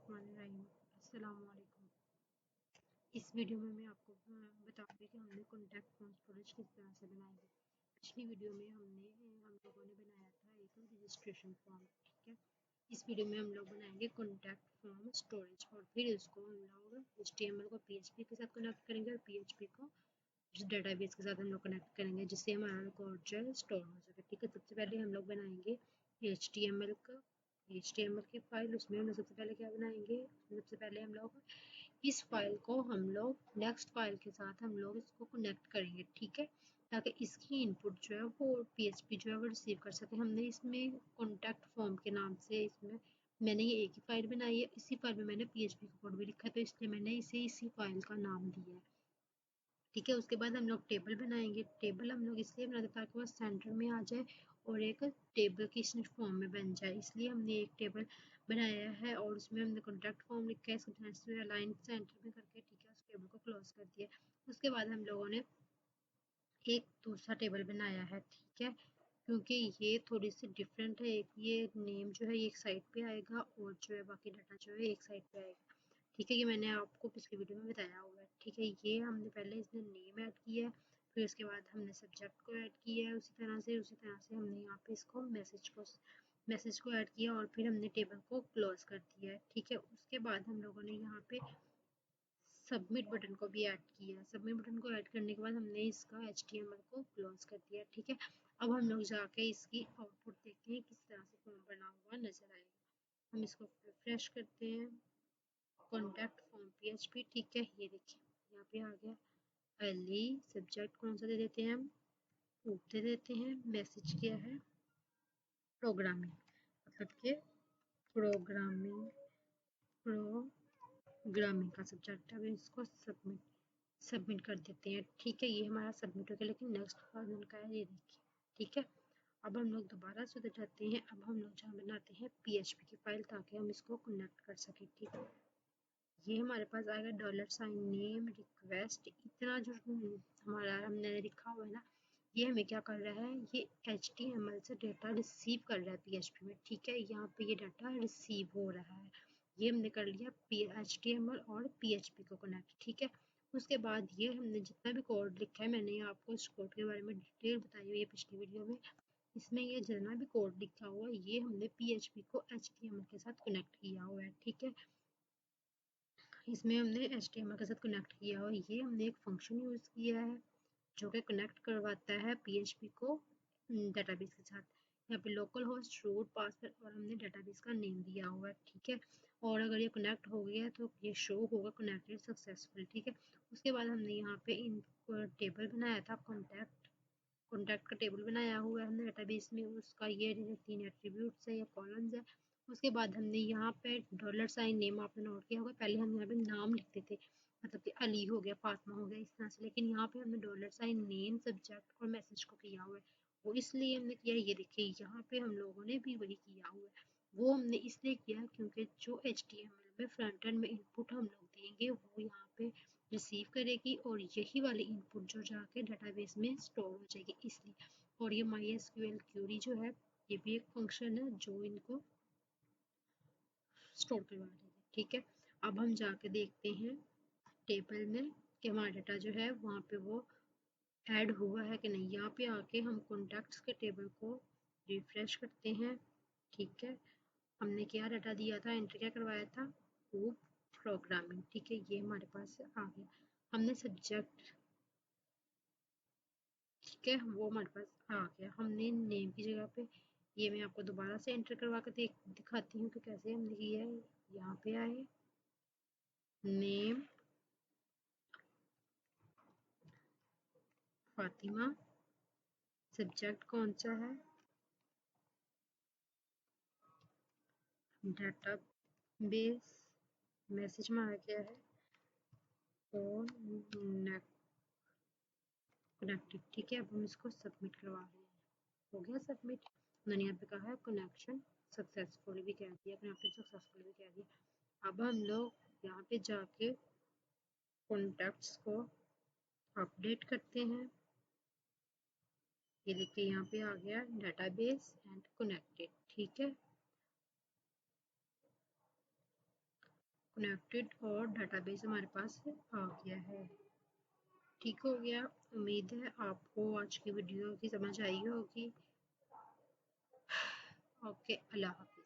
बिस्मिल्लाहिर्रहमानिर्रहीम। अस्सलाम वालेकुम। इस वीडियो में मैं आपको बताऊंगी कि हमने कॉन्टैक्ट फॉर्म स्टोरेज किस तरह से बनाएंगे। पिछली वीडियो में हम लोगों ने बनाया था एक रजिस्ट्रेशन फॉर्म, ठीक है। इस वीडियो में हम लोग बनाएंगे कॉन्टैक्ट फॉर्म स्टोरेज और फिर इसको हम लोग HTML को PHP के साथ कनेक्ट करेंगे और PHP को डेटाबेस के साथ हम लोग कनेक्ट करेंगे जिससे हमारा रिकॉर्ड जो है स्टोर हो सके, ठीक है। सबसे पहले हम लोग बनाएंगे HTML की फाइल। उसमें हम लोग सबसे पहले क्या बनाएंगे, सबसे पहले हम लोग इस फाइल को हम लोग नेक्स्ट फाइल के साथ हम लोग इसको कनेक्ट करेंगे, ठीक है, ताकि इसकी इनपुट जो है वो PHP जो है वो रिसीव कर सके। हमने इसमें कॉन्टैक्ट फॉर्म के नाम से इसमें मैंने ये एक ही फाइल बनाई है, इसी फाइल में मैंने PHP का कोड भी लिखा है, तो इसलिए मैंने इसे इसी फाइल का नाम दिया है, ठीक है। उसके बाद हम लोग टेबल बनाएंगे। टेबल हम लोग इसलिए बनाते हैं ताकि वो सेंटर में आ जाए और एक टेबल की फॉर्म में बन जाए, इसलिए हमने एक टेबल बनाया है और उसमें हमने कॉन्टैक्ट फॉर्म लिखा है, इसको अलाइन सेंटर में करके, ठीक है, उस टेबल को क्लोज कर दिया। उसके बाद हम लोगों ने एक दूसरा टेबल बनाया है, ठीक है, क्योंकि ये थोड़ी सी डिफरेंट है। एक ये नेम जो है ये एक साइड पे आएगा और जो है बाकी डाटा जो है एक साइड पे आएगा, ठीक है। ये मैंने आपको पिछली वीडियो में बताया हुआ है, ठीक है। ये हमने पहले इसने नेम ऐड किया है, फिर उसके बाद हमने सब्जेक्ट को ऐड किया है, उसी तरह से हमने यहाँ पे इसको मैसेज को ऐड किया और फिर हमने टेबल को क्लोज कर दिया है, ठीक है। उसके बाद हम लोगों ने यहाँ पे सबमिट बटन को भी ऐड किया। सबमिट बटन को ऐड करने के बाद हमने इसका HTML को क्लोज कर दिया, ठीक है। अब हम लोग जाके इसकी आउटपुट देखते हैं किस तरह से फॉर्म बना हुआ नजर आएगा। हम इसको रिफ्रेश करते हैं, कॉन्टैक्ट फॉर्म PHP, ठीक है। ये देखिए यहाँ पे आ गया। पहले सब्जेक्ट कौन सा दे देते हैं, हम रूप दे देते हैं। मैसेज क्या है, प्रोग्रामिंग, मतलब कि प्रोग्रामिंग प्रोग्रामिंग का सब्जेक्ट। अब इसको सबमिट कर देते हैं, ठीक है। ये हमारा सबमिट हो गया, लेकिन नेक्स्ट वर्जन का है, ये देखिए, ठीक है। अब हम लोग दोबारा से उधर जाते हैं। अब हम लोग जहाँ बनाते हैं PHP की फाइल ताकि हम इसको कनेक्ट कर सकें, ठीक है। ये हमारे पास आएगा $, नेम, रिक्वेस्ट, इतना जो हमारा हमने लिखा हुआ है ना, ये हमें क्या कर रहा है, ये HTML से डाटा रिसीव कर रहा है PHP में, ठीक है। यहाँ पे ये डाटा रिसीव हो रहा है। ये हमने कर लिया HTML और PHP को कनेक्ट, ठीक है। उसके बाद ये हमने जितना भी कोड लिखा है, मैंने आपको इस कोड के बारे में डिटेल बताई हुई है पिछली वीडियो में। इसमें ये जितना भी कोड लिखा हुआ है ये हमने PHP को HTML के साथ कनेक्ट किया हुआ है, ठीक है। इसमें हमने HTML के साथ कनेक्ट किया और ये हमने एक फंक्शन यूज किया है जो कि कनेक्ट करवाता है PHP को डेटाबेस के साथ। यहाँ पे लोकल होस्ट, रूट, पासवर्ड और हमने डेटाबेस का नेम दिया हुआ है, ठीक है। और अगर ये कनेक्ट हो गया तो ये शो होगा कनेक्टेड सक्सेसफुल, ठीक है। उसके बाद हमने यहाँ पे इन टेबल बनाया था, कॉन्टैक्ट का टेबल बनाया हुआ है हमने डेटाबेस में। उसका ये 3 एट्रीब्यूट्स है या कॉलम्स है। उसके बाद हमने यहाँ पे $, नेम आपने नोट किया होगा, पहले हम यहाँ पे नाम लिखते थे, मतलब कि अली हो गया, फातिमा हो गया, इस तरह से, लेकिन यहाँ पे हमने $, नेम, सब्जेक्ट और मैसेज को किया हुआ है। वो इसलिए हमने किया, ये देखिए यहाँ पे हम लोगों ने भी वही किया हुआ है। वो हमने इसलिए किया क्योंकि जो HTML में फ्रंट एंड में इनपुट हम लोग देंगे वो यहाँ पे रिसीव करेगी और यही वाली इनपुट जो जाके डेटाबेस में स्टोर हो जाएगी, इसलिए। और ये MySQL क्यूरी जो है ये भी एक फंक्शन है जो इनको स्टोर करवा देगी, ठीक है। अब हम जाके देखते हैं टेबल में कि हमारा डाटा जो है वहाँ पे वो ऐड हुआ है कि नहीं। यहाँ पे आके हम कॉन्टैक्ट्स के टेबल को रिफ्रेश करते हैं, ठीक है। हमने क्या डाटा दिया था, एंटर क्या करवाया था, वो प्रोग्रामिंग, ठीक है। ये हमारे पास आ गया। हमने सब्जेक्ट, ठीक है, वो हमारे पास आ गया। हमने नेम की जगह पे, ये मैं आपको दोबारा से एंटर करवा कर दिखाती हूँ कि कैसे हमने किया है। यहाँ पे आए, नेम फातिमा, सब्जेक्ट कौन सा है, डाटा बेस, मैसेज हमारा क्या है, और कनेक्टेड, ठीक है। अब हम इसको सबमिट करवा रहे हैं, हो गया सबमिट। मैंने यहाँ पे कहा है कनेक्शन सक्सेसफुल भी कह दिया, कनेक्टेड सक्सेसफुल भी कह दिया। अब हम लोग यहाँ पे जाके कॉन्टैक्ट्स को अपडेट करते हैं। ये देखिए यहाँ पे आ गया डेटाबेस एंड कनेक्टेड, ठीक है। कनेक्टेड और डाटाबेस हमारे पास आ गया है। ठीक हो गया। उम्मीद है आपको आज की वीडियो की समझ आई होगी। ओके, अल्लाह हाफ़िज़।